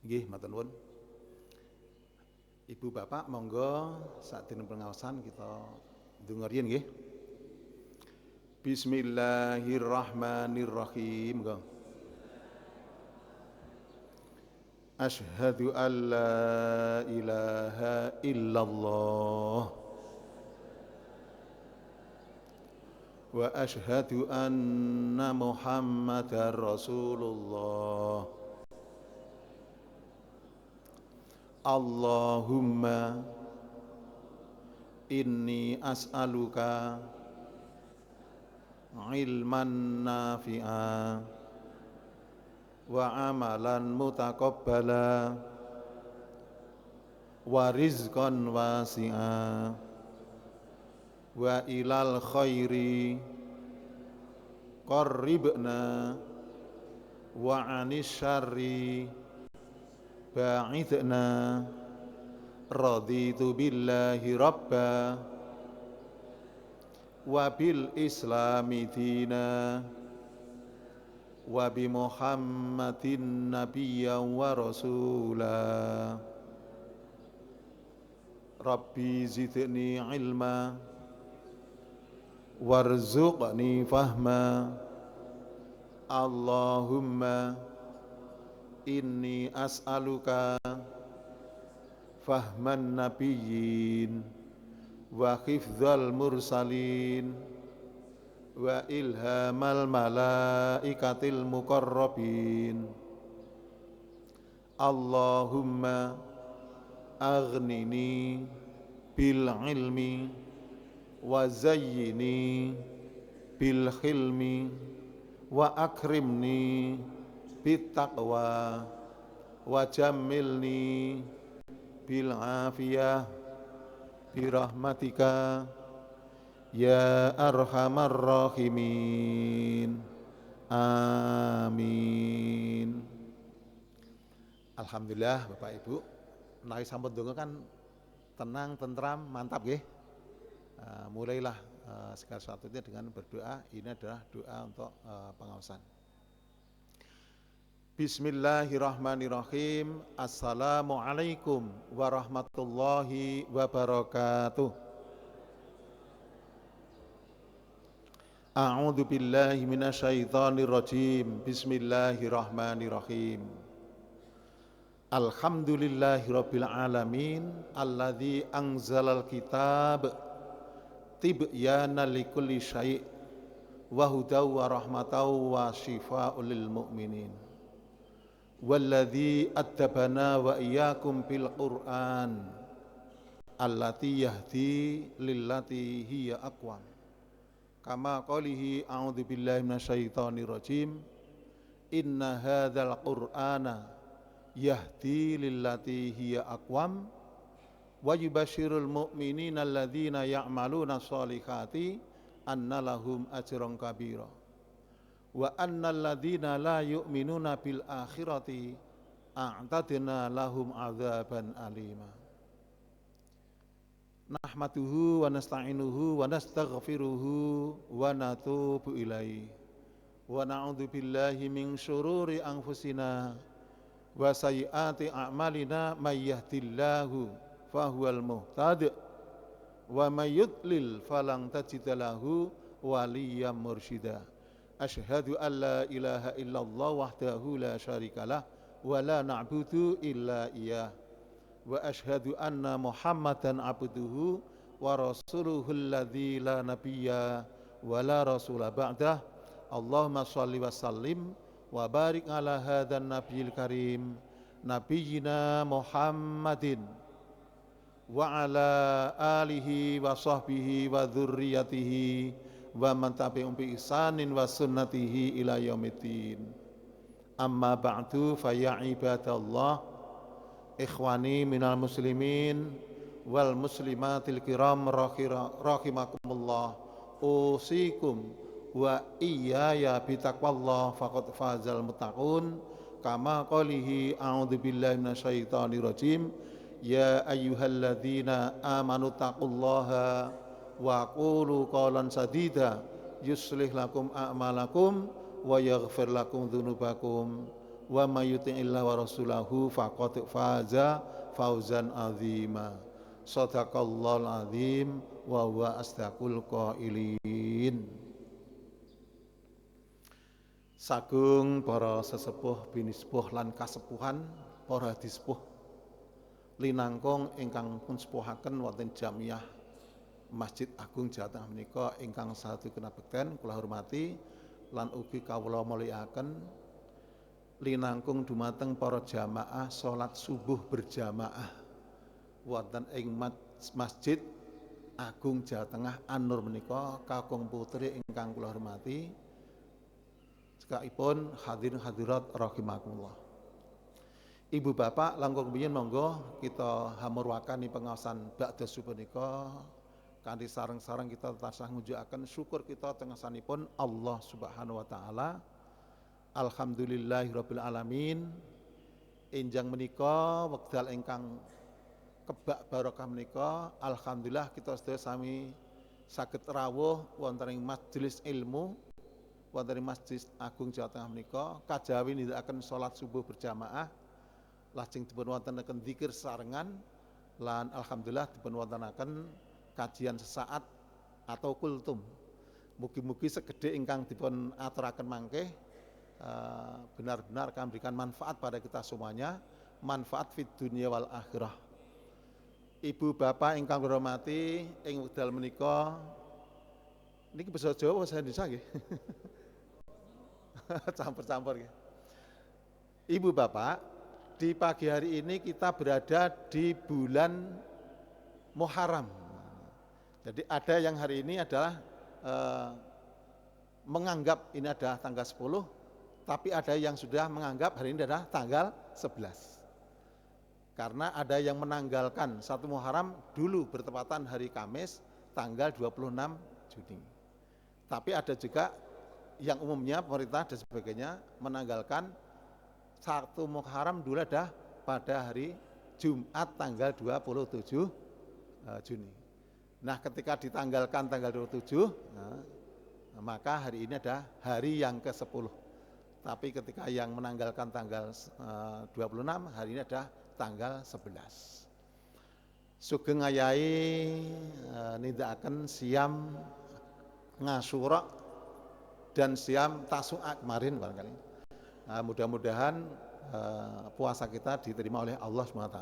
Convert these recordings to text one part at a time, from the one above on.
Nggih, matur nuwun. Ibu bapak monggo sakdene pengaosan kita ndonga riyin nggih. Bismillahirrahmanirrahim. Monggo. Asyhadu an la ilaha illallah wa asyhadu anna Muhammadar Rasulullah. Allahumma inni as'aluka ilman nafi'a wa amalan mutaqabbala wa rizqan wasi'a wa ilal khairi qarribna wa anis syarri ba'idna. Raditu billahi rabba wa bil islami dina wa bi Muhammadin nabiyyan wa rasula. Rabbi zidni ilma warzuqni fahma. Allahumma inni as'aluka fahman nabiyyin wa hifdzal mursalin wa ilhamal malaikatil muqarrabin. Allahumma aghnini bil ilmi wa zayyini bil hilmi wa akrimni bit taqwa wa jammilni bil afiyah bi rahmatika ya arhamar rahimin. Amin. Alhamdulillah Bapak Ibu, menawi sampun donga kan tenang, tentram, mantap nggih. Mulailah segala sesuatunya dengan berdoa. Ini adalah doa untuk pengaosan. Bismillahirrahmanirrahim. Assalamualaikum warahmatullahi wabarakatuh. A'udzu billahi minasyaitonir rajim. Bismillahirrahmanirrahim. Alhamdulillahirabbil alamin alladzi anzalal kitab tibyana likulli syai' wa hudaw wa rahmataw wa shifaa'ul lil mu'minin. Walladzi adabana wa iyyakum bil Qur'an allati yahdi lillati hiya aqwam. Kama qalihi a'udzu billahi minasyaitonir rajim. Inna hadzal Qur'ana yahdi lillati hiya aqwam wa yubashshirul mu'minina alladzina ya'maluna sholihati anna lahum ajran kabira. Wa annal ladzina la yu'minuna bil akhirati a'tadna lahum adzaban alima. Nahmaduhu wa nasta'inuhu wa nastaghfiruhu wa natubu ilaihi wa na'udzu billahi min syururi anfusina wa sayyiati a'malina may yahdihillahu fahuwal muhtadi wa may yudlil falan tajida lahu waliyyan mursyida. Asyhadu an la ilaha illallah wahdahu la syarikalah wa la na'budu illa iyyah wa asyhadu anna Muhammadan abduhu wa rasuluhu alladzi la nabiyya wa la rasula ba'dah. Allahumma shalli wa sallim wa barik ala hadzal nabiyil karim nabiyyina Muhammadin wa ala alihi wa sahbihi wa dzurriyyatihi wa man tabi'ahum bi ihsanin wa sunnatihi ila yaumiddin. Amma ba'du fa ya ibadallah, ikhwani minal muslimin wal muslimatil kiram rahimakumullah, usikum wa iyaya bitaqwallah faqad fazal muttaqun. Kama qalihi a'udzu billahi minasyaitonir rajim. Ya ayyuhalladzina amanu taqullaha wa qulu qawlan sadida yuslih lakum a'malakum wa yaghfir lakum dzunubakum wa may yuti'illah wa rasulahu faqad faza fauzan azima. Shadaqallahul azim wa huwa asdaqul qailin. Sagung para sesepuh binispuh lan kasepuhan para dispuh linangkung ingkang pun sepuhaken wonten Jamiah Masjid Agung Jawa Tengah menika ingkang satu kenabekten kula hormati lan ugi kawula mulyakaken linangkung dumateng para jamaah salat subuh berjamaah wonten ing Masjid Agung Jawa Tengah An-Nur menika kakung putri ingkang kula hormati sekakipun hadirin hadirat rahimakumullah. Ibu bapak langkung rumiyin monggo kita hamurwakani pengaosan ba'da punika kanthi sareng-sareng kita tansah ngujukaken syukur kita tengasanipun Allah Subhanahu wa taala. Alhamdulillahirabbil alamin. Enjang menika wekdal ingkang kebak barokah menika alhamdulillah kita sedaya sami saged rawuh wonten ing majelis ilmu wonten ing Masjid Agung Jawa Tengah menika kajawi nindakaken salat subuh berjamaah lajeng dipun wontenaken dzikir sarengan lan alhamdulillah dipun wontenaken kajian sesaat atau kultum. Mugi-mugi segede ingkang dipun aturaken mangke benar-benar akan memberikan manfaat pada kita semuanya, manfaat fid dunya wal akhirah. Ibu bapak ingkang kula hormati ing wekdal menika niki basa Jawa basa Indonesia nggih. Campur-campur nggih. Ibu bapak, di pagi hari ini kita berada di bulan Muharram. Jadi ada yang hari ini adalah menganggap ini adalah tanggal 10, tapi ada yang sudah menganggap hari ini adalah tanggal 11. Karena ada yang menanggalkan 1 Muharram dulu bertepatan hari Kamis tanggal 26 Juni. Tapi ada juga yang umumnya pemerintah dan sebagainya menanggalkan 1 Muharram dulu ada pada hari Jumat tanggal 27 Juni. Nah ketika ditanggalkan tanggal 27, maka hari ini ada hari yang ke-10. Tapi ketika yang menanggalkan tanggal 26, hari ini ada tanggal 11. Sugeng ayahi nindakaken siam Ngasura dan siam Tasu'a kemarin barangkali. Mudah-mudahan puasa kita diterima oleh Allah SWT.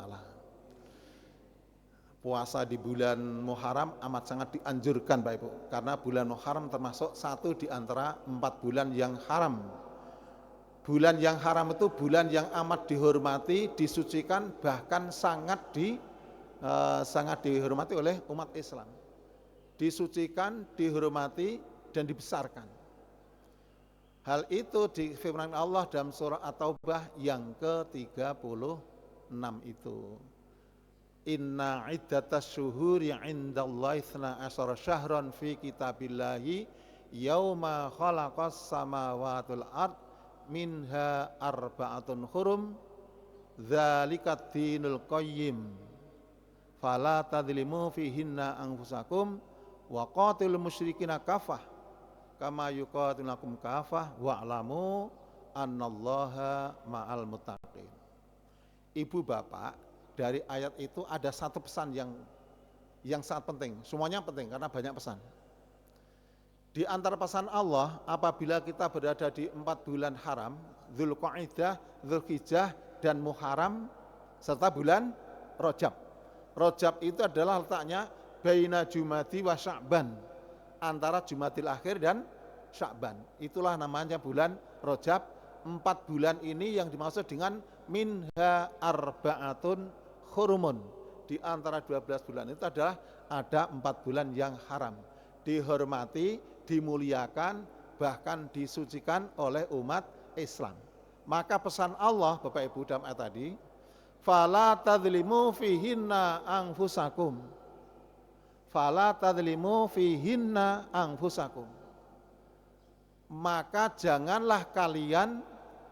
Puasa di bulan Muharram amat sangat dianjurkan Bapak Ibu, karena bulan Muharram termasuk satu di antara 4 bulan yang haram. Bulan yang haram itu bulan yang amat dihormati, disucikan, bahkan sangat dihormati oleh umat Islam. Disucikan, dihormati, dan dibesarkan. Hal itu difirmankan Allah dalam surah At-Taubah yang ke-36 itu. Inna iddatas syuhuri indallahi 12 syahran fi kitabillahi yauma khalaqas samawati wal ard minha arba'atun hurum dzalikat dinul qayyim fala tadlimu fihinna anfusakum wa qatilul musyrikina kafah kama yuqatilukum kafah wa'lamu annallaha ma'al muttaqin. Ibu bapak, dari ayat itu ada satu pesan yang sangat penting. Semuanya penting karena banyak pesan. Di antara pesan Allah, apabila kita berada di 4 bulan haram, Dzulqa'dah, Dzulhijjah, dan Muharram, serta bulan Rajab. Rajab itu adalah letaknya baina Jumadi wa Sya'ban, antara Jumadil Akhir dan Sya'ban. Itulah namanya bulan Rajab. 4 bulan ini yang dimaksud dengan minha arba'atun hurumun. Di antara 12 bulan itu adalah ada 4 bulan yang haram, dihormati, dimuliakan, bahkan disucikan oleh umat Islam. Maka pesan Allah Bapak Ibu dalam ayat tadi, fala tadzlimu fihinna anfusakum. Fala tadzlimu fihinna anfusakum. Maka janganlah kalian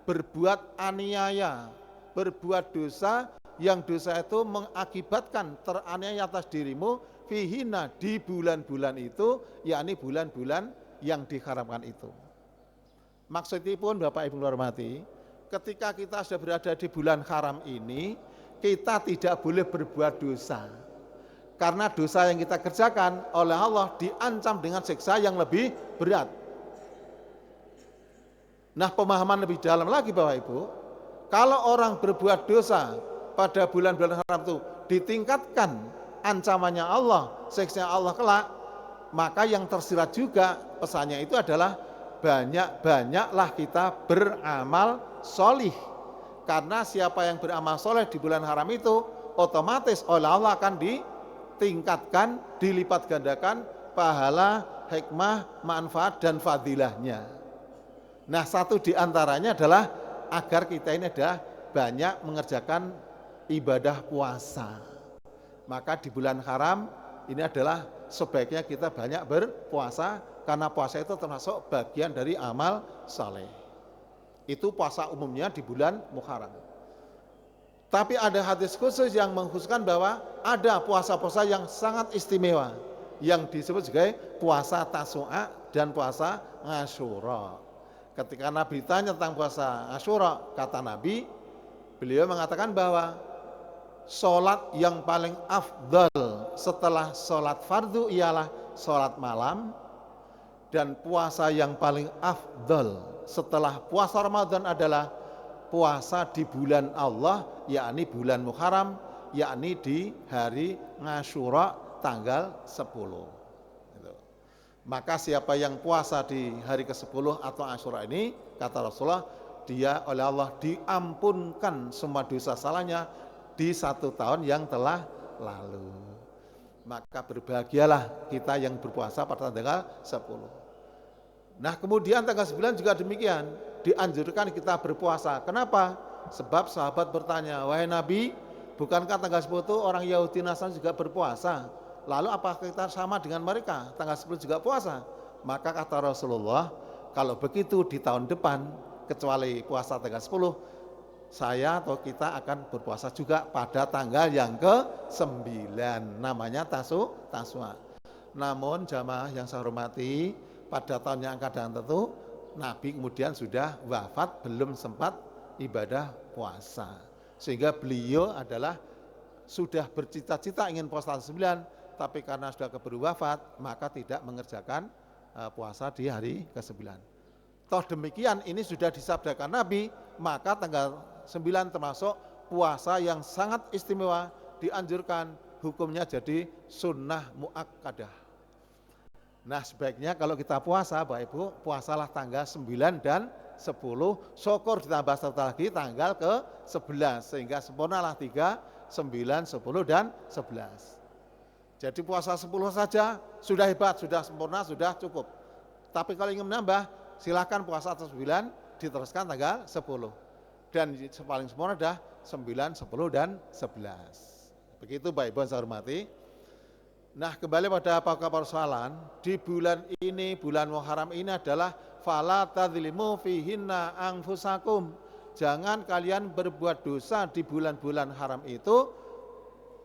berbuat aniaya, berbuat dosa, yang dosa itu mengakibatkan teraniaya atas dirimu fihina di bulan-bulan itu, yakni bulan-bulan yang diharamkan itu. Maksudipun Bapak Ibu hormati, ketika kita sudah berada di bulan haram ini, kita tidak boleh berbuat dosa. Karena dosa yang kita kerjakan oleh Allah diancam dengan siksa yang lebih berat. Nah, pemahaman lebih dalam lagi Bapak Ibu, kalau orang berbuat dosa pada bulan-bulan haram itu ditingkatkan ancamannya Allah, siksa Allah kelak, maka yang tersirat juga pesannya itu adalah banyak-banyaklah kita beramal solih. Karena siapa yang beramal soleh di bulan haram itu otomatis oleh Allah akan ditingkatkan, dilipat gandakan pahala, hikmah, manfaat dan fadilahnya. Nah, satu di antaranya adalah agar kita ini ada banyak mengerjakan ibadah puasa. Maka di bulan haram ini adalah sebaiknya kita banyak berpuasa, karena puasa itu termasuk bagian dari amal saleh. Itu puasa umumnya di bulan Muharram. Tapi ada hadis khusus yang mengkhususkan bahwa ada puasa-puasa yang sangat istimewa, yang disebut sebagai puasa Tasu'a dan puasa Asyura. Ketika Nabi tanya tentang puasa Asyura, kata Nabi, beliau mengatakan bahwa sholat yang paling afdal setelah sholat fardu ialah sholat malam, dan puasa yang paling afdal setelah puasa Ramadan adalah puasa di bulan Allah, yakni bulan Muharram, yakni di hari Asyura tanggal 10. Maka siapa yang puasa di hari ke-10 atau Asyura ini, kata Rasulullah, dia oleh Allah diampunkan semua dosa salahnya di 1 tahun yang telah lalu. Maka berbahagialah kita yang berpuasa pada tanggal 10. Nah, kemudian tanggal 9 juga demikian, dianjurkan kita berpuasa. Kenapa? Sebab sahabat bertanya, wahai Nabi, bukankah tanggal 10 itu orang Yahudi Nasrani juga berpuasa? Lalu apakah kita sama dengan mereka? Tanggal 10 juga puasa? Maka kata Rasulullah, kalau begitu di tahun depan, kecuali puasa tanggal 10, saya atau kita akan berpuasa juga pada tanggal yang ke-9, namanya Tasu'a. Namun jamaah yang saya hormati, pada tahun yang akan datang tentu Nabi kemudian sudah wafat, belum sempat ibadah puasa, sehingga beliau adalah sudah bercita-cita ingin puasa 9, tapi karena sudah keburu wafat maka tidak mengerjakan puasa di hari ke-9. Toh demikian ini sudah disabdakan Nabi, maka tanggal 9 termasuk puasa yang sangat istimewa, dianjurkan, hukumnya jadi sunnah muakkadah. Nah, sebaiknya kalau kita puasa Bapak Ibu, puasalah tanggal 9 dan 10, syukur ditambah satu lagi tanggal ke-11, sehingga sempurnalah 3, 9, 10 dan 11. Jadi puasa 10 saja sudah hebat, sudah sempurna, sudah cukup. Tapi kalau ingin menambah, silakan puasa 9 diteruskan tanggal 10. Dan paling sempurna adalah 9, 10 dan 11. Begitu Bapak Ibu yang saya hormati. Nah, kembali pada pokok persoalan, di bulan ini, bulan Muharram ini adalah fala tadzlimu fihinna anfusakum. Jangan kalian berbuat dosa di bulan-bulan haram itu,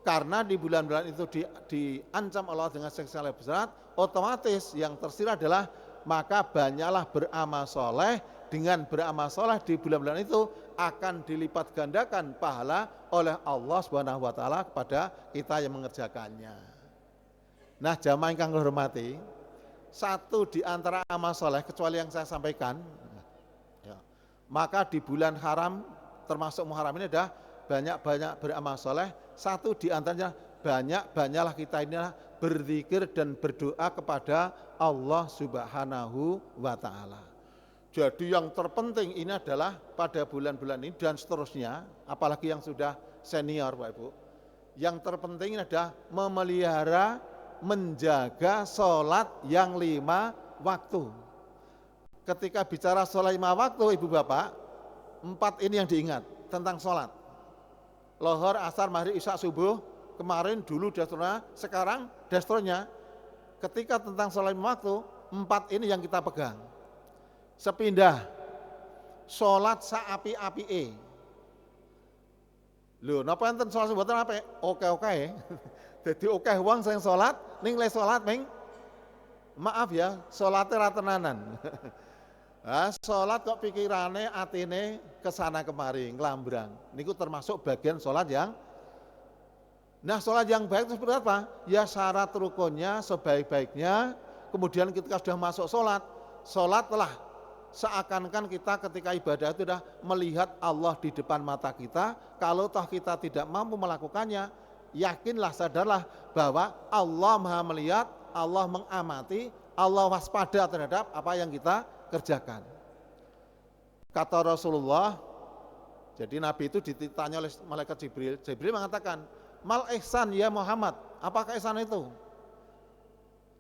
karena di bulan-bulan itu diancam Allah dengan siksa yang berat. Otomatis yang tersirat adalah maka banyaklah beramal soleh. Dengan beramal soleh di bulan-bulan itu akan dilipat gandakan pahala oleh Allah Subhanahu wa taala kepada kita yang mengerjakannya. Nah, jamaah yang hormati, satu di antara amal soleh kecuali yang saya sampaikan, ya, maka di bulan haram termasuk Muharram ini adalah banyak-banyak beramal soleh. Satu di antaranya banyaklah kita ini berzikir dan berdoa kepada Allah Subhanahu wa taala. Jadi yang terpenting ini adalah pada bulan-bulan ini dan seterusnya, apalagi yang sudah senior Bapak Ibu, yang terpenting adalah memelihara, menjaga sholat yang 5 waktu. Ketika bicara sholat 5 waktu Ibu Bapak, 4 ini yang diingat tentang sholat. Lohor, asar, maghrib, isya, subuh, kemarin dulu dasarnya, sekarang dasarnya. Ketika tentang sholat 5 waktu, 4 ini yang kita pegang. Sepindah, sholat saapi-api. Lho, napa enten sholat sebutan apa? Oke. Jadi oke wong sing sholat, ning le sholat ming maaf ya, sholatnya ra tenanan. Sholat kok pikirane atine kesana kemari nglambrang. Niku termasuk bagian sholat yang sholat yang baik itu seperti apa? Ya syarat rukunnya sebaik-baiknya. Kemudian ketika sudah masuk sholat telah seakan-akan kita ketika ibadah itu sudah melihat Allah di depan mata kita. Kalau toh kita tidak mampu melakukannya, yakinlah, sadarlah bahwa Allah Maha melihat, Allah mengamati, Allah waspada terhadap apa yang kita kerjakan. Kata Rasulullah, jadi Nabi itu ditanya oleh malaikat Jibril. Jibril mengatakan, mal ihsan ya Muhammad, apakah ihsan itu?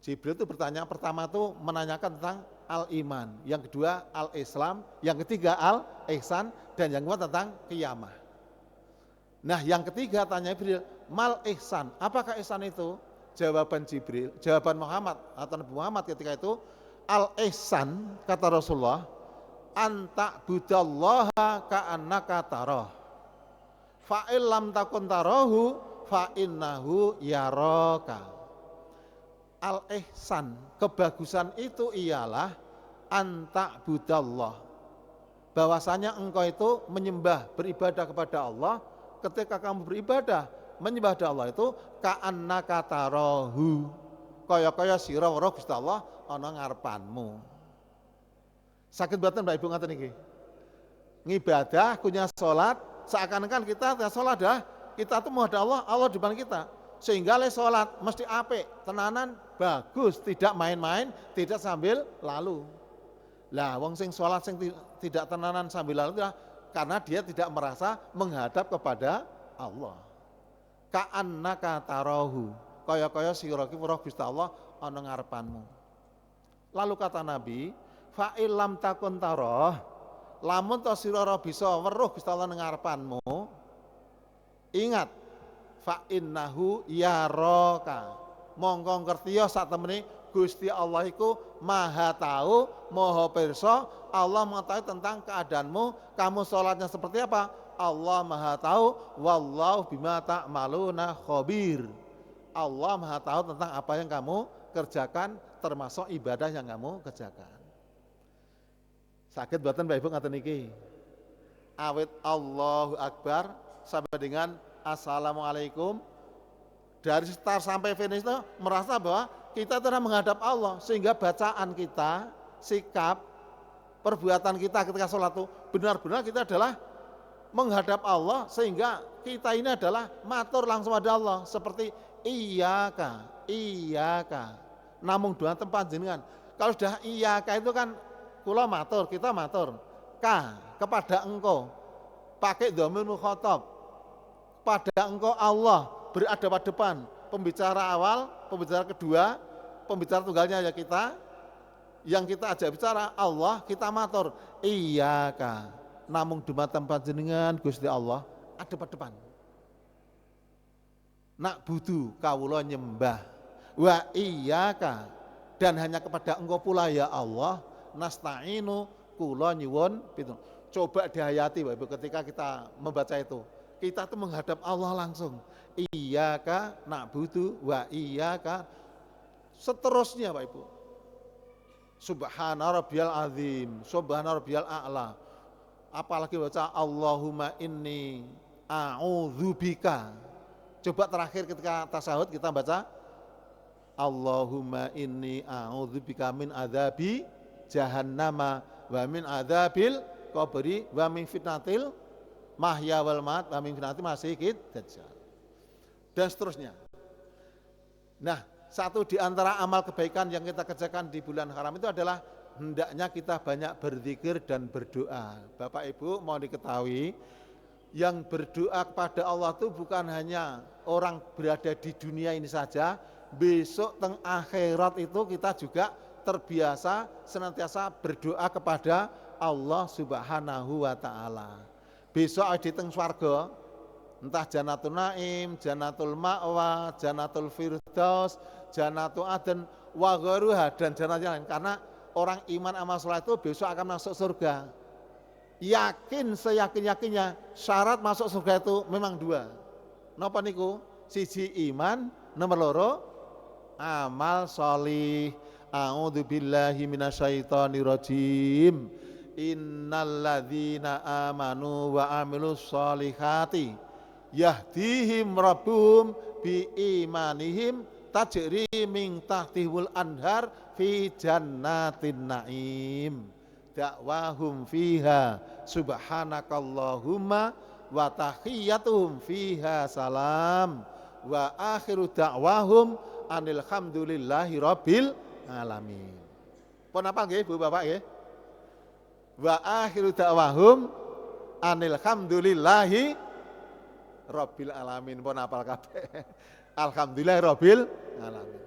Jibril itu bertanya, pertama itu menanyakan tentang al-iman, yang kedua al-islam, yang ketiga al-ihsan, dan yang keempat tentang qiyamah. Nah yang ketiga tanya Jibril, mal ihsan, apakah ihsan itu? Jawaban Muhammad atau Nabi Muhammad ketika itu, al-ihsan, kata Rasulullah, anta budallaha ka'annaka tarah, fa'il lam takun tarahu fa'innahu yaraka. Al-ihsan, kebagusan itu ialah anta budallah, bahwasanya engkau itu menyembah, beribadah kepada Allah. Ketika kamu beribadah, menyembah Allah itu ka'annaka tarahu, kaya-kaya sira weruh Gusti Allah ana ngarepanmu. Sakit boten Mbak Ibu ngaten niki? Ngibadah, punya sholat, seakan-akan kita sholat dah, kita tuh menghadap Allah, Allah di depan kita. Sehingga le sholat mesti apik, tenanan, bagus, tidak main-main, tidak sambil lalu. Lah wong sing sholat sing tidak tenanan sambil lalu karena dia tidak merasa menghadap kepada Allah. Ka'annaka tarahu, kaya-kaya sira ki weruh Gusti Allah ana ngarepanmu. Lalu kata Nabi, fa illam takun tarah, lamun to sira ora bisa weruh Gusti Allah nang ngarepanmu, ingat fa innahu yaraka, mongko ngertiya sak temene Gusti Allah iku Maha tahu, Maha pirsa. Allah mengetahui tentang keadaanmu, kamu sholatnya seperti apa, Allah Maha tahu. Wallahu bima ta'maluna khabir, Allah Maha tahu tentang apa yang kamu kerjakan, termasuk ibadah yang kamu kerjakan. Sakit boten Bapak Ibu ngaten niki? Awit Allahu Akbar sampai dengan Assalamualaikum, dari start sampai finish itu merasa bahwa kita telah menghadap Allah, sehingga bacaan kita, sikap, perbuatan kita ketika sholat itu benar-benar kita adalah menghadap Allah, sehingga kita ini adalah matur langsung pada Allah seperti iyyaka, iyyaka, namung doa tempat jenengan. Kalau sudah iyyaka itu kan kula matur, kita matur, ka kepada engkau, pakai dhamir mukhatab, pada engkau Allah, berhadapan-hadapan, pembicara awal, pembicara kedua, pembicara tunggalnya ya kita, yang kita ajak bicara Allah, kita matur iyyaka, namung dumateng panjenengan Gusti Allah, adep-adepan. Nak budu kawula nyembah, wa iyyaka, dan hanya kepada engkau pula ya Allah, nasta'inu, kula nyuwun pitulung. Coba dihayati Bapak Ibu ketika kita membaca itu, kita tuh menghadap Allah langsung. Iyyaka na'budu wa iyyaka, seterusnya Bapak Ibu. Subhana rabbiyal azim, subhana rabbiyal a'la. Apalagi baca Allahumma inni a'udzubika. Coba terakhir ketika tasyahud kita baca Allahumma inni a'udzubika min adzabi jahannama wa min adzabil qabri wa min fitnatil mahya wal mat wa min fitnatil masiihid dajjal, dan seterusnya. Nah, satu di antara amal kebaikan yang kita kerjakan di bulan haram itu adalah hendaknya kita banyak berzikir dan berdoa. Bapak Ibu mau diketahui, yang berdoa kepada Allah itu bukan hanya orang berada di dunia ini saja, besok teng akhirat itu kita juga terbiasa senantiasa berdoa kepada Allah Subhanahu wa taala. Besok di teng swarga, entah Jannatul Naim, Jannatul Ma'wa, Jannatul Firdaus, Jannatul Aden, wa ghairuha, dan jannat yang lain. Karena orang iman amal saleh itu besok akan masuk surga. Yakin seyakin-yakinnya, syarat masuk surga itu memang dua. Napa niku? Siji iman, nomor loro amal sholih. A'udzu billahi minasyaitonir rajim. Innalladzina amanu wa amilus solihati yahdihim rabbuhum bi imanihim tajri min tahtihul anhar fi jannatin naim. Da'wahum fiha subhanakallahumma wa tahiyyatuhum fiha salam wa akhiru da'wahum anil hamdulillahi rabbil alamin. Pun apa nggih Bu Bapak nggih? Wa akhiru da'wahum anil hamdulillahi rabbil alamin. Pun apal kabeh. Alhamdulillah rabbil alamin.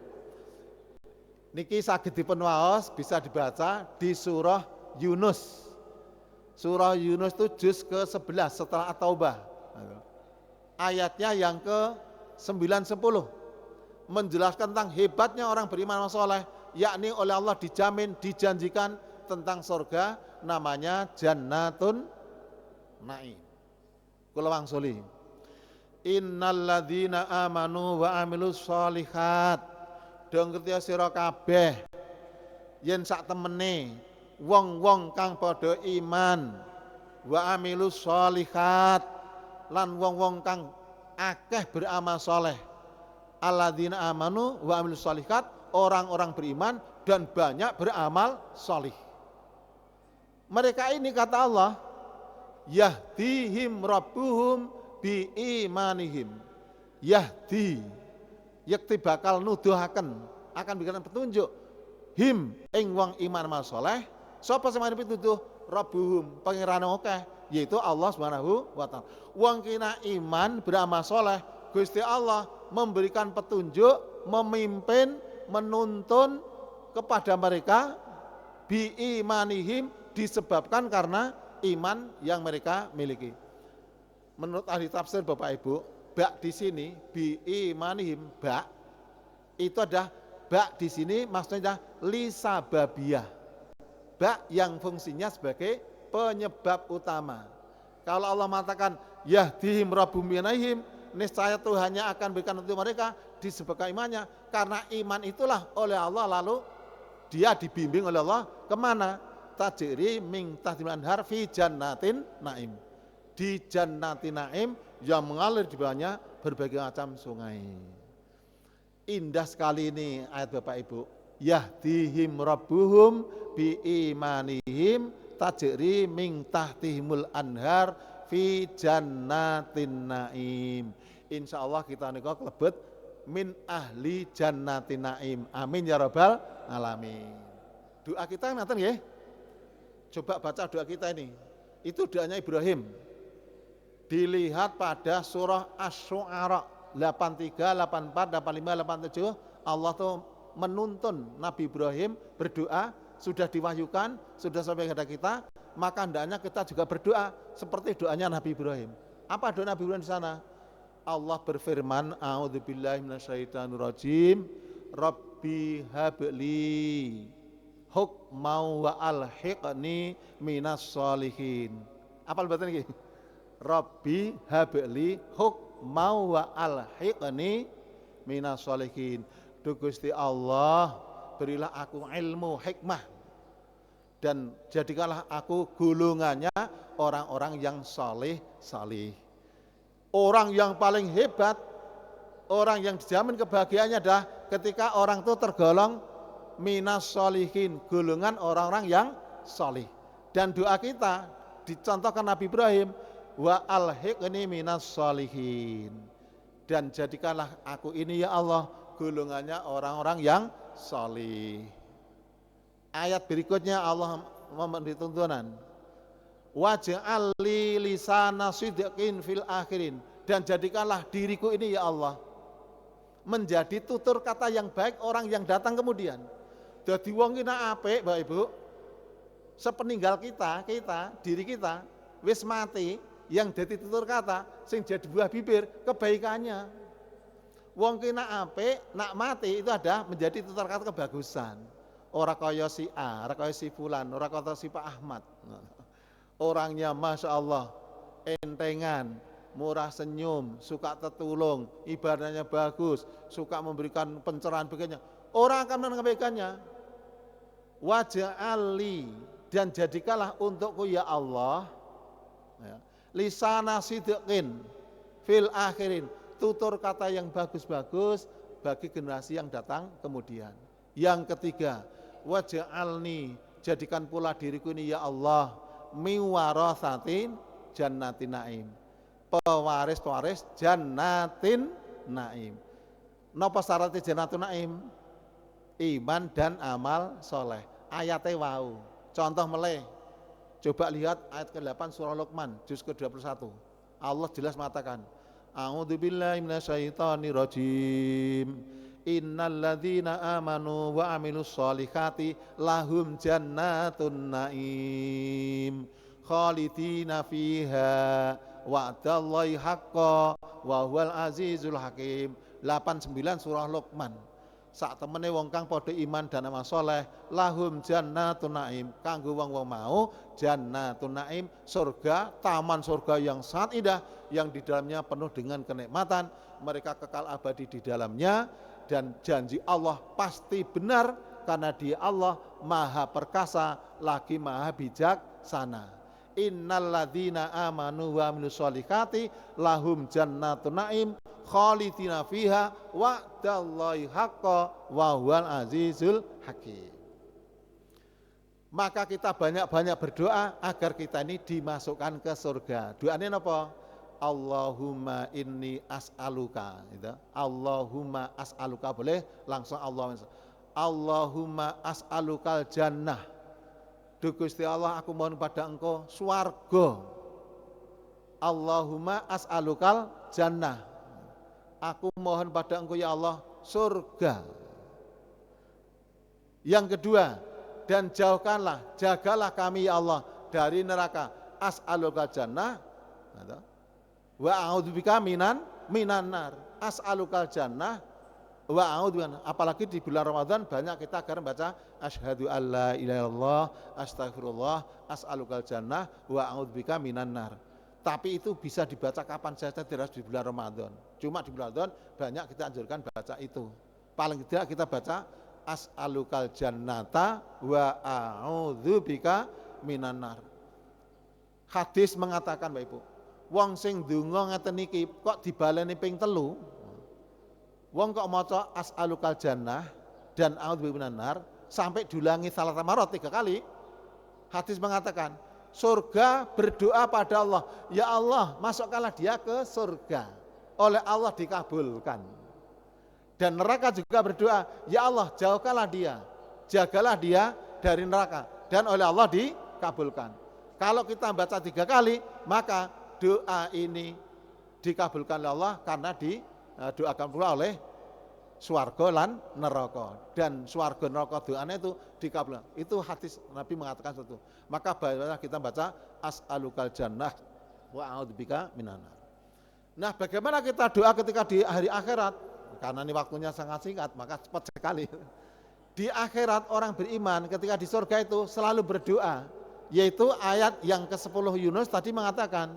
Niki saged dipun waos, bisa dibaca di surah Yunus. Surah Yunus itu juz ke-11 setelah At-Taubah. Ayatnya yang ke-9 10 menjelaskan tentang hebatnya orang beriman saleh, yakni oleh Allah dijamin, dijanjikan tentang surga namanya Jannatun Naim. Kula wangsuli. Innalladzina amanu wa amilus sholihat. Dong ngerti sira kabeh yen sak temene wong-wong kang padha iman wa amilus sholihat lan wong-wong kang akeh beramal saleh. Alladzina amanu wa amilus sholihat, orang-orang beriman dan banyak beramal salih. Mereka ini kata Allah, yahdihim rabbuhum bi imanihim. Yahdi yakti bakal nuduhaken, akan berikan petunjuk him ing wong iman amal saleh. Sapa sing mari pituduh? Rabbuhum, pangerane akeh, yaitu Allah Subhanahu wa taala. Wong kina iman beramal saleh, Gusti Allah memberikan petunjuk, memimpin, menuntun kepada mereka bi imanihim, disebabkan karena iman yang mereka miliki. Menurut ahli tafsir Bapak Ibu, bak di sini bi imanihim, bak itu ada bak di sini maksudnya lisababiyah. Bak yang fungsinya sebagai penyebab utama. Kalau Allah mengatakan yahdihim rabbum binahim, niscaya Tuhannya akan berikan untuk mereka disebabkan imannya. Karena iman itulah oleh Allah lalu dia dibimbing oleh Allah kemana? Tajri min tahtil anhar fi jannatin naim. Di jannatin naim yang mengalir di bawahnya berbagai macam sungai. Indah sekali ini ayat Bapak Ibu. Yahdihim rabbuhum bi imanihim tajri min tahtihimul anhar fi jannatin naim. Insyaallah kita nika klebet min ahli jannatin naim. Amin ya rabbal alamin. Doa kita ngaten nggih. Coba baca doa kita ini. Itu doanya Ibrahim. Dilihat pada surah Asy-Syu'ara 83, 84, 85, 87, Allah tuh menuntun Nabi Ibrahim berdoa, sudah diwahyukan, sudah sampai kepada kita, maka hendaknya kita juga berdoa seperti doanya Nabi Ibrahim. Apa doa Nabi Ibrahim di sana? Allah berfirman, a'udzubillahi minasyaitonirrajim, Rabbi habli hukmau wa alhiqni minas sholihin. Apa lebaran ini? Rabbi habli hukmau wa alhiqni minas sholihin. Duh Gusti Allah, berilah aku ilmu hikmah dan jadikanlah aku golongannya orang-orang yang saleh. Orang yang paling hebat, orang yang dijamin kebahagiaannya adalah ketika orang itu tergolong minas sholihin, golongan orang-orang yang saleh. Dan doa kita dicontohkan Nabi Ibrahim, wa alhiqni minas sholihin, dan jadikanlah aku ini ya Allah golongannya orang-orang yang saleh. Ayat berikutnya Allah memberi tuntunan, waj'al li lisana sidqin fil akhirin, dan jadikanlah diriku ini ya Allah menjadi tutur kata yang baik orang yang datang kemudian. Dadi wong kina apik Bapak Ibu, sepeninggal kita, diri kita wis mati, yang jadi tutur kata sing jadi buah bibir kebaikannya. Wong kina apik nak mati itu ada menjadi tutur kata kebagusan. Ora kaya si A, ora kaya si fulan, ora kaya si Pak Ahmad. Orangnya Masya Allah entengan, murah senyum, suka tertulung, ibadahnya bagus, suka memberikan pencerahan begini. Orang akan menambahkannya. waj'alli, dan jadikanlah untukku ya Allah, ya, lisana sidqin fil akhirin, tutur kata yang bagus-bagus bagi generasi yang datang kemudian. Yang ketiga, waj'alni, jadikan pula diriku ini ya Allah, miwarasatin jannatin naim, pewaris-pewaris jannatin naim. Napa syaratnya jannatin naim? Iman dan amal soleh. Ayatnya wau. Contoh meleh. Coba lihat ayat ke-8 surah Luqman, juz ke-21. Allah jelas mengatakan, A'udzubillahi minasyaitonirrajim. Innalladzina amanu wa amilus solihati lahum jannatun naim khalidina fiha wa'dallahi haqqa wa huwal azizul hakim. 89 surah Luqman. Sak temene wong kang padha iman dan amal saleh, lahum jannatun naim, kanggo wong-wong mau jannatun naim, surga, taman surga yang sangat indah, yang di dalamnya penuh dengan kenikmatan, mereka kekal abadi di dalamnya, dan janji Allah pasti benar karena Dia Allah Maha Perkasa lagi Maha Bijaksana. Innalladzina amanu wa amilus solihati lahum jannatun naim khalidina fiha wa'dallahi haqqa wa huwal azizul hakim. Maka kita banyak-banyak berdoa agar kita ini dimasukkan ke surga. Doanya apa? Allahumma inni as'aluka, gitu. Allahumma as'aluka, boleh langsung Allahumma as'alukal jannah. Duh Gusti Allah, aku mohon pada Engkau swarga. Allahumma as'alukal jannah. Aku mohon pada Engkau ya Allah surga. Yang kedua, dan jagalah kami ya Allah dari neraka. As'alukal jannah wa a'udzubika minan nar. As'alukal jannah wa a'udzubika. Apalagi di bulan Ramadan banyak kita agar membaca asyhadu alla ilaha illallah, astagfirullah, as'alukal jannah wa a'udzubika minan nar. Tapi itu bisa dibaca kapan saja, tidak harus di bulan Ramadan. Cuma di bulan Ramadan banyak kita anjurkan baca itu. Paling tidak kita baca as'alukal jannata wa a'udzubika minan nar. Hadis mengatakan Bapak Ibu, wong sing ndonga ngeten iki kok dibaleni ping 3. Wong kok maca as'alukal jannah dan a'udzubika minan nar sampai diulangi salat marot 3 kali. Hadis mengatakan surga berdoa pada Allah, ya Allah masukkanlah dia ke surga, oleh Allah dikabulkan. Dan neraka juga berdoa, ya Allah jauhkanlah dia, jagalah dia dari neraka, dan oleh Allah dikabulkan. Kalau kita baca 3 kali, maka doa ini dikabulkan oleh Allah karena didoakan pula oleh swarga lan neraka, dan swarga neraka doanya itu dikabulkan. Itu hadis Nabi mengatakan sesuatu. Maka kita baca as'alukal jannah wa a'udzubika minan nar. Nah, bagaimana kita doa ketika di hari akhirat? Karena ini waktunya sangat singkat, maka cepat sekali. Di akhirat orang beriman ketika di surga itu selalu berdoa, yaitu ayat yang ke-10 Yunus tadi mengatakan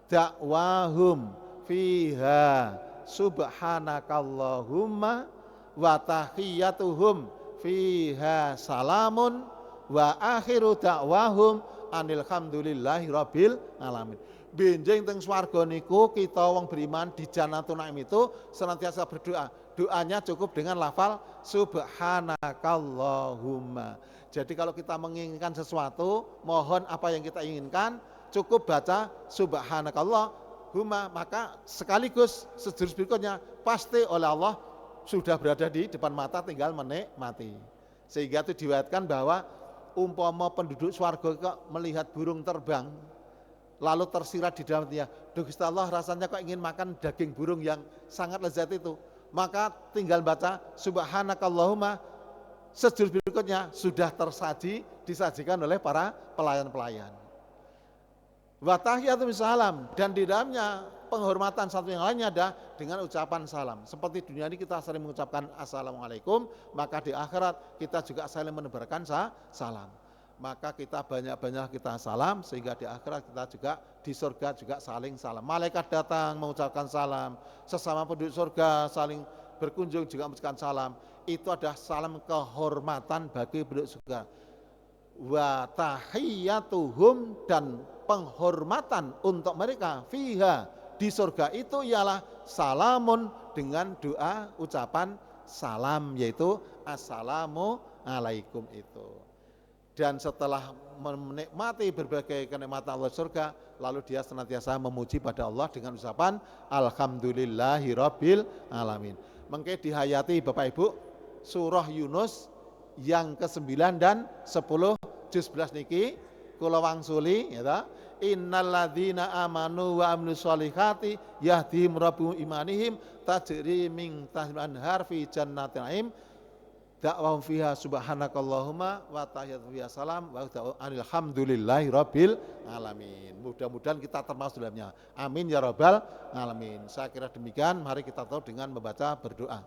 dakwahum fiha subhanakallahumma wa tahiyyatuhum fiha salamun wa akhiru da'wahum anil hamdulillahi rabbil alamin. Benjing teng swarga niku kita wong beriman di Jannatul Naim itu senantiasa berdoa. Doanya cukup dengan lafal subhanakallahumma. Jadi kalau kita menginginkan sesuatu, mohon apa yang kita inginkan, cukup baca subhanakallahumma, maka sekaligus sejurus berikutnya pasti oleh Allah sudah berada di depan mata, tinggal menikmati. Sehingga itu diriwayatkan bahwa umpama penduduk swarga kok melihat burung terbang lalu tersirat di dalamnya, duh Gusti Allah rasanya kok ingin makan daging burung yang sangat lezat itu, maka tinggal baca subhanakallahumma, sejurus berikutnya sudah disajikan oleh para pelayan-pelayan. Wa tahiyatum salam, dan di dalamnya penghormatan satu yang lainnya ada dengan ucapan salam. Seperti dunia ini kita sering mengucapkan assalamualaikum, maka di akhirat kita juga saling menebarkan salam. Maka kita banyak-banyak kita salam, sehingga di akhirat kita juga di surga juga saling salam. Malaikat datang mengucapkan salam, sesama penduduk surga saling berkunjung juga mengucapkan salam. itu adalah salam kehormatan bagi penduduk surga. Wa tahiyyatuhum, dan penghormatan untuk mereka fiha, di surga itu ialah salamun, dengan doa ucapan salam, yaitu assalamu alaikum itu. Dan setelah menikmati berbagai kenikmatan Allah surga, lalu dia senantiasa memuji pada Allah dengan ucapan alhamdulillahirabbil alamin. Mengke dihayati Bapak Ibu surah Yunus yang ke-9 dan 10 juz 11 niki kula wangsuli ya ta. Innalladzina amanu wa amilus solihati yahdihim rabbuhum imanihim tajri min tahtihil anhar fi jannatin naim da'wahum fiha subhanakallahumma wa tahiyyatuhum fiha salam wa alhamdulillahi rabbil alamin. Mudah-mudahan kita termasuk dalamnya. Amin ya rabbal alamin. Saya kira demikian, mari kita tahu dengan membaca berdoa.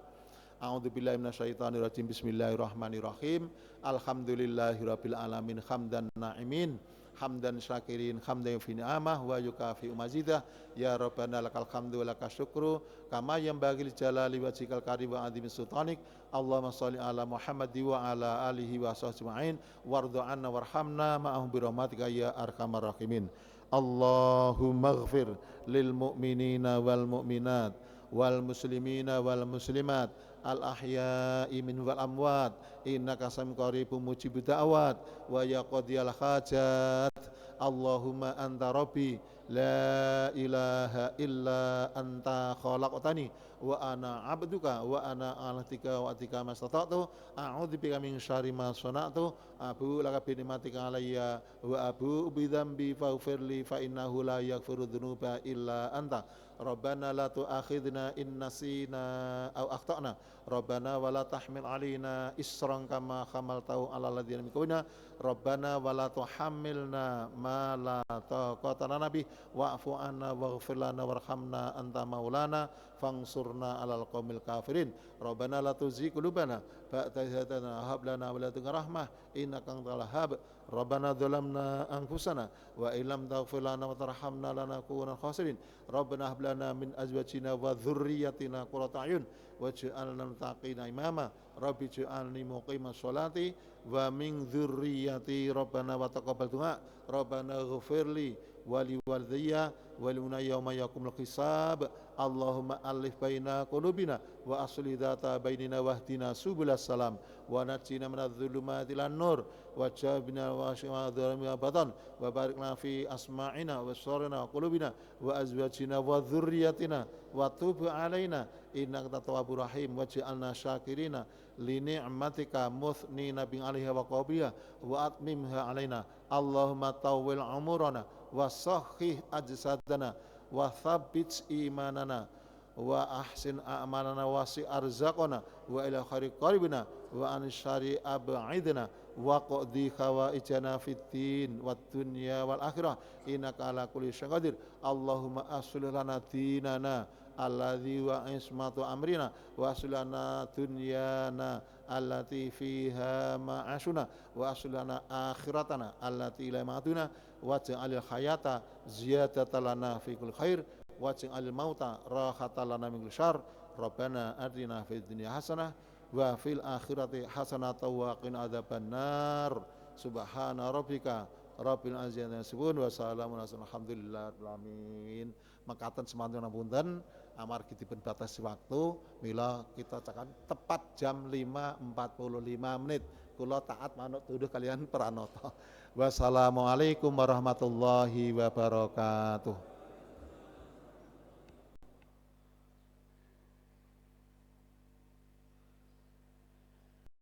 A'udzubillahi minasyaitonirrajim. Bismillahirrahmanirrahim. Alhamdulillahirabbil alamin hamdan na'imin hamdan syakirin hamdan fi ni'amah wa yukafi mazidah. Ya rabbana lakal hamdu wa lakas syukru kama yanbaghi jalali wajhikal karim wa azimi sultanik. Allahumma shalli ala Muhammad wa ala alihi wa sahbihi warda anna warhamna ma'ahum bi rahmatika ya arhamar rahimin. Allahumma ighfir lil mu'minina wal mu'minat wal muslimina wal muslimat al ahya'i min wal amwat innaka samicun qaribun mujibud da'wat wa ya qadiyal hajat. Allahumma anta rabbi la ilaha illa anta khalaqtani wa ana abduka wa ana alatika wa atika mastata'tu a'udzubika min syarri ma sana'tu abu laka bi ni'matika alayya wa abu bi dzambi faghfirli fa innahu la yaghfiru dzunuba illa anta. Rabbana la tu'akhidna in nasina aw akhtana. Rabbana wa la tahmil alaina isran kama hamaltahu ala alladziina min qablina. Rabbana wa la tuhammilna ma la taqata lana bih wa'fu 'anna waghfir lana warhamna anta maulana fansurna 'alal qaumil kafirin. Rabbana la tuzigh qulubana ba'da idh hadaytana wa hab lana min ladunka rahmah innaka antal wahhab. Rabbana dzalamna anfusana wa illam taghfir lana wa tarhamna lanakunanna khasirin. Rabbana hab lana min azwajina wa dzurriyyatina qurrata a'yun waj'alna lil muttaqina imama. Rabbi ij'alni muqimas sholati wa min dzurriyyati Rabbana wa taqabbal du'a. Rabbana ighfirli wa li walidayya wa lana yauma yaqumul hisab. Allahumma alif baina qulubina wa aslih dzata bainina wahdina subulas salam wa najjina minadz zulumati ilan nur wa jabna wa syadharina batan wa barik lana fi asma'ina wa sarina wa qulubina wa azwajina wa dzurriyyatina wa tub alaina innaka tawwabur rahim waj'alna syakirina li ni'matika muthnina bi 'alaiha wa qabiha wa atmimha alaina. Allahumma tawwil umurana wa sahhih ajsadana wa thabbit imanana wa ahsin a'malana wasi arzaqana wa ila khairi qaribina wa an syari ab'idna wa qadhi khawaijana fid din wad dunya wal akhirah innaka ala kulli syai'in qadir. Allahumma aslih lana dinana alladzi wa ismatu amrina wa aslih lana dunyana allati fiha ma'ashuna wa aslih lana akhiratana allati ila ma'aduna waj'alil hayata ziyadatan lana fi kulli khair waj'alil mauta rahatan lana min kulli syarr. Rabbana atina fid dunya hasanah wa fil akhirati hasanatan wa qina adzabannar. Subhana rabbika rabbil izzati amma yasifun wa salamun alhamdulillahil alamin. Mekaten semanten ngapunten amargi dipun batasi waktu mila kita cakan tepat jam 5.45. Kula taat manut tuduh kalian pranata. Wassalamualaikum warahmatullahi wabarakatuh.